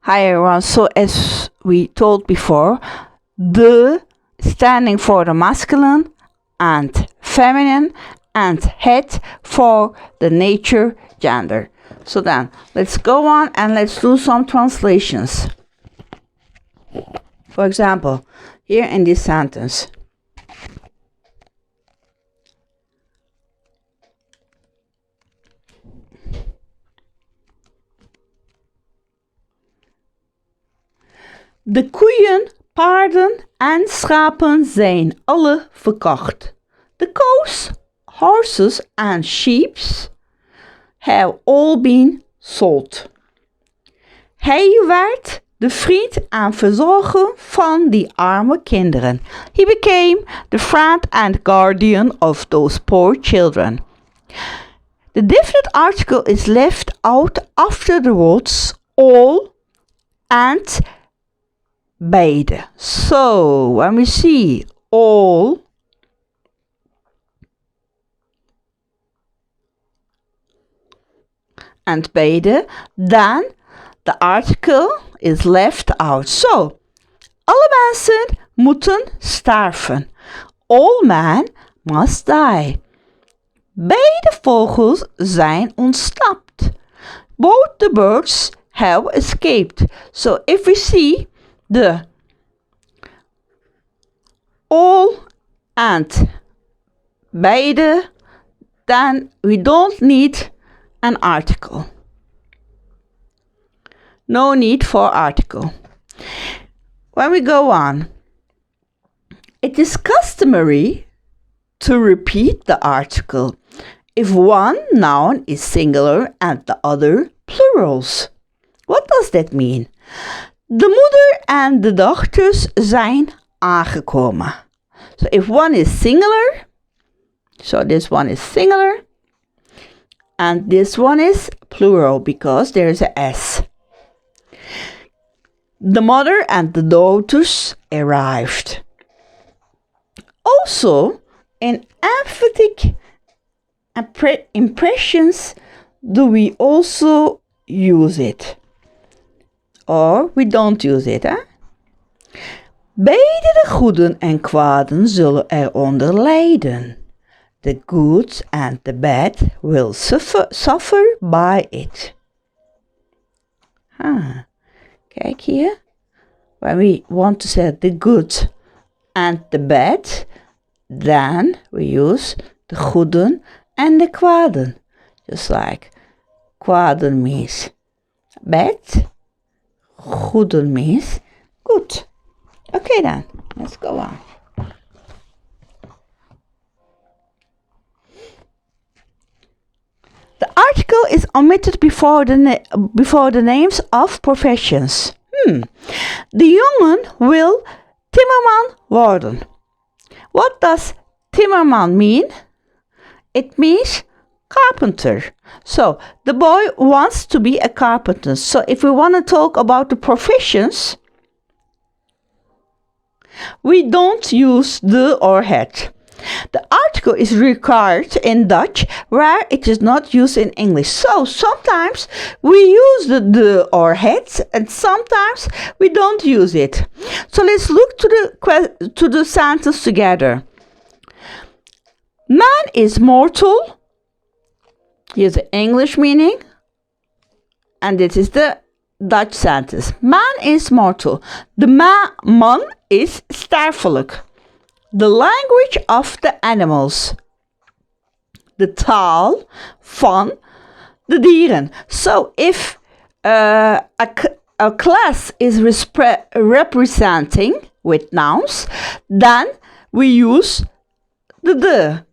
Hi everyone, so as we told before, the standing for the masculine and feminine and het for the nature gender. So then, let's go on and let's do some translations. For example, here in this sentence. De koeien, paarden en schapen zijn alle verkocht. The cows, horses and sheep have all been sold. Hij werd de vriend en verzorger van die arme kinderen. He became the friend and guardian of those poor children. The definite article is left out after the words all and beide. So when we see all and beide, then the article is left out. So, alle mensen moeten sterven. All men must die. Beide vogels zijn ontsnapt. Both the birds have escaped. So if we see the all and beide, then we don't need an article. No need for article. When we go on, it is customary to repeat the article if one noun is singular and the other plurals. What does that mean? De moeder en de dochters zijn aangekomen. So if one is singular, so this one is singular, and this one is plural because there is a S. The mother and the daughters arrived. Also, in emphatic impressions do we also use it. Or we don't use it, hè? Beide de goeden en kwaden zullen eronder lijden. The good and the bad will suffer by it. Kijk hier. When we want to say the good and the bad, then we use de goeden and the kwaden. Just like kwaden means bad, goeden means good. Okay then, let's go on. The article is omitted before the names of professions. De jongen wil timmerman worden. What does timmerman mean? It means carpenter. So, the boy wants to be a carpenter. So, if we want to talk about the professions, we don't use the or het. The article is required in Dutch where it is not used in English. So sometimes we use the or het and sometimes we don't use it. So let's look to the sentence together. Man is mortal. Here's the English meaning. And this is the Dutch sentence. Man is mortal. De man is sterfelijk. The language of the animals. De taal van de dieren. So if a class is representing with nouns, then we use the de.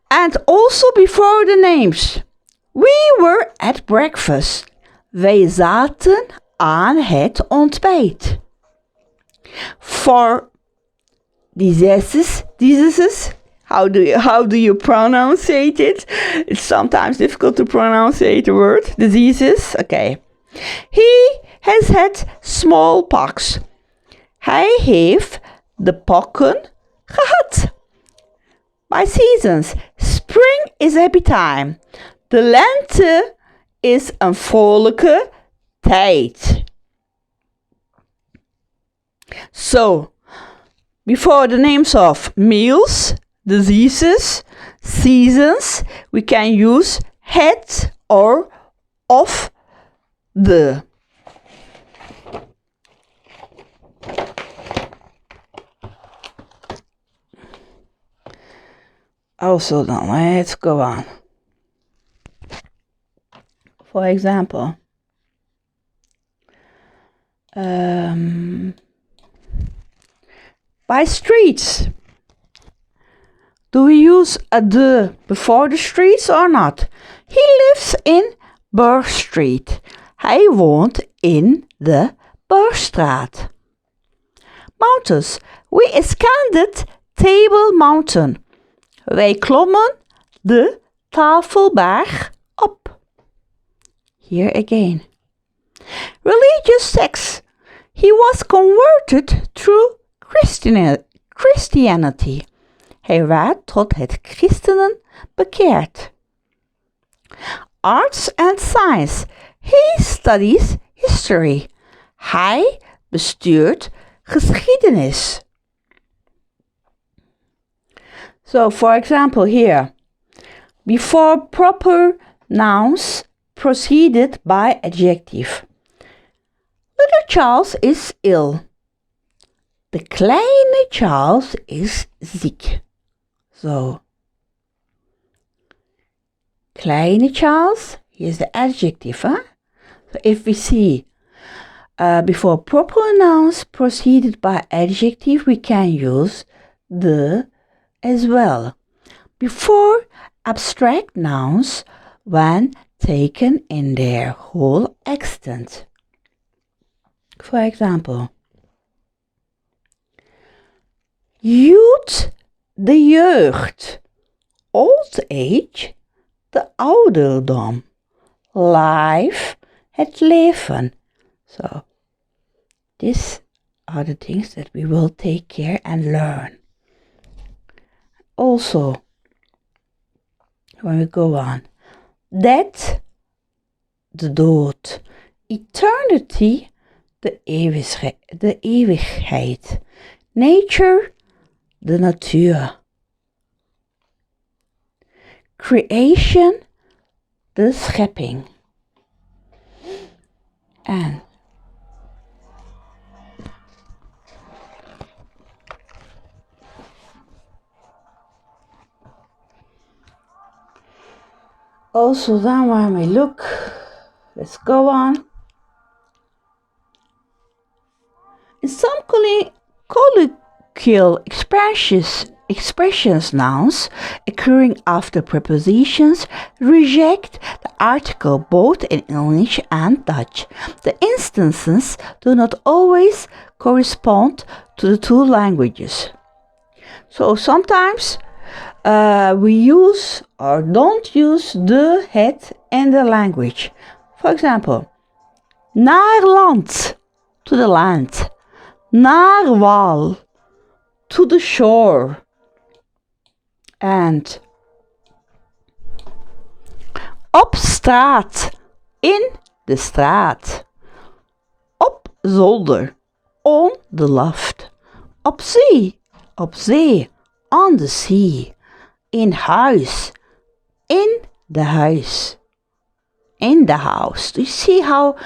And also before the names. We were at breakfast. Wij zaten aan het ontbijt. For diseases, how do you pronounce it? It's sometimes difficult to pronounce the word diseases. Okay. He has had smallpox. Hij heeft de pokken gehad. By seasons, spring is happy time. De lente is een vrolijke tijd. So, before the names of meals, diseases, seasons, we can use het or of the. Also then, let's go on. For example, by streets. Do we use a de before the streets or not? He lives in Burg Street. Hij woont in de Burgstraat. Mountains. We ascended Table Mountain. Wij klommen de Tafelberg op. Here again. Religious sects. He was converted through Christianity. Hij werd tot het christenen bekeerd. Arts and science. He studies history. Hij bestuurt geschiedenis. So, for example, here, before proper nouns preceded by adjective. Little Charles is ill. De kleine Charles is ziek. So, kleine Charles, here's the adjective. Huh? So if we see before proper nouns preceded by adjective, we can use the as well. Before abstract nouns, when taken in their whole extent. For example, youth, de jeugd. Old age, de ouderdom. Life, het leven. So, these are the things that we will take care and learn. Also, when we go on, death, de dood. Eternity, de eeuwigheid. Nature, de natuur. Creation, de schepping. En also then when we look, let's go on. In some colloquial expressions, nouns occurring after prepositions reject the article both in English and Dutch. The instances do not always correspond to the two languages. So sometimes we use or don't use the het in the language. For example, naar land, to the land. Naar wal, to the shore. And op straat, in de straat. Op zolder, on the loft. Op zee, on the sea. In huis, in the huis. In the house. Do you see how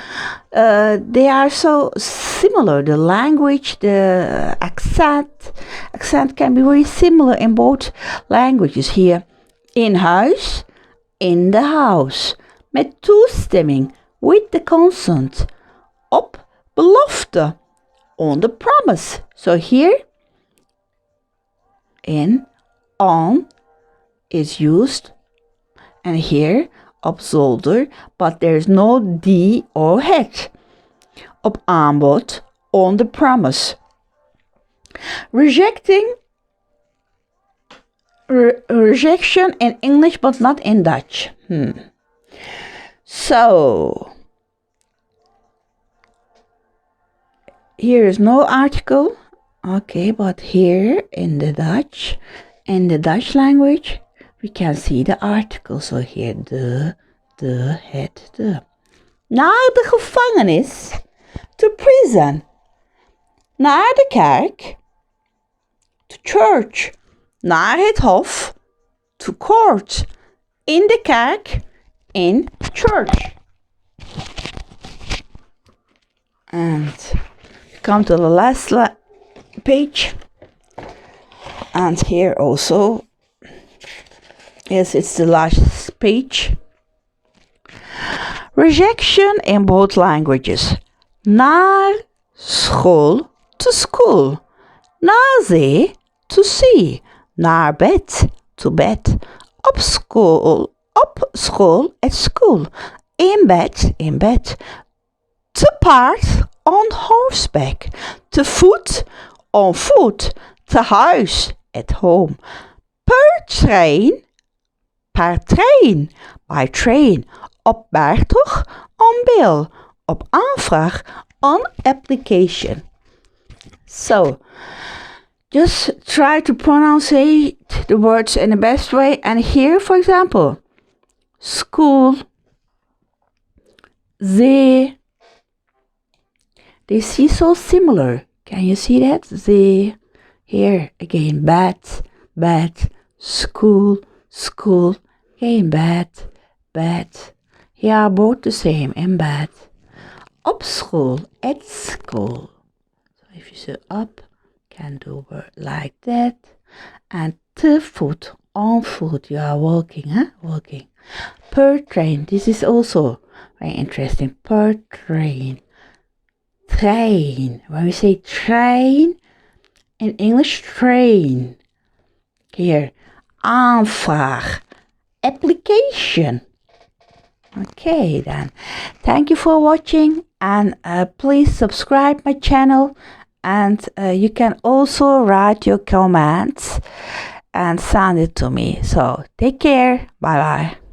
they are so similar? The language, the accent can be very similar in both languages here. In huis, in the house. Met toestemming, with the consent. Op belofte, on the promise. So here, in, on is used, and here, op zolder, but there's no die or het. Op aanbod, on the promise. Rejection in English, but not in Dutch. So, here is no article. Okay, but here in the Dutch language, we can see the article. So here, de, de. Naar de gevangenis. To prison. Naar de kerk. To church. Naar het hof. To court. In de kerk. In church. And come to the last page. And here also. Yes, it's the last page. Rejection in both languages. Naar school. To school. Naar zee. To sea. Naar bed. To bed. Op school. At school. In bed. To paard. On horseback. To foot. On foot. To huis. At home. Per trein. By train. Op bergtocht. On bill. Op aanvraag. On application. So, just try to pronounce the words in the best way. And here, for example, school, zee. They see so similar. Can you see that? Zee. Here again, bed, school. Again, bed. Yeah, both the same. In bed. Op school. At school. So if you say up, can do word like that. And to foot. On foot. You are walking, Walking. Per train. This is also very interesting. Per train. Train. When we say train, in English, train. Here. Aanvraag. Application. Okay then. Thank you for watching, and please subscribe my channel, and you can also write your comments and send it to me. So take care. Bye bye.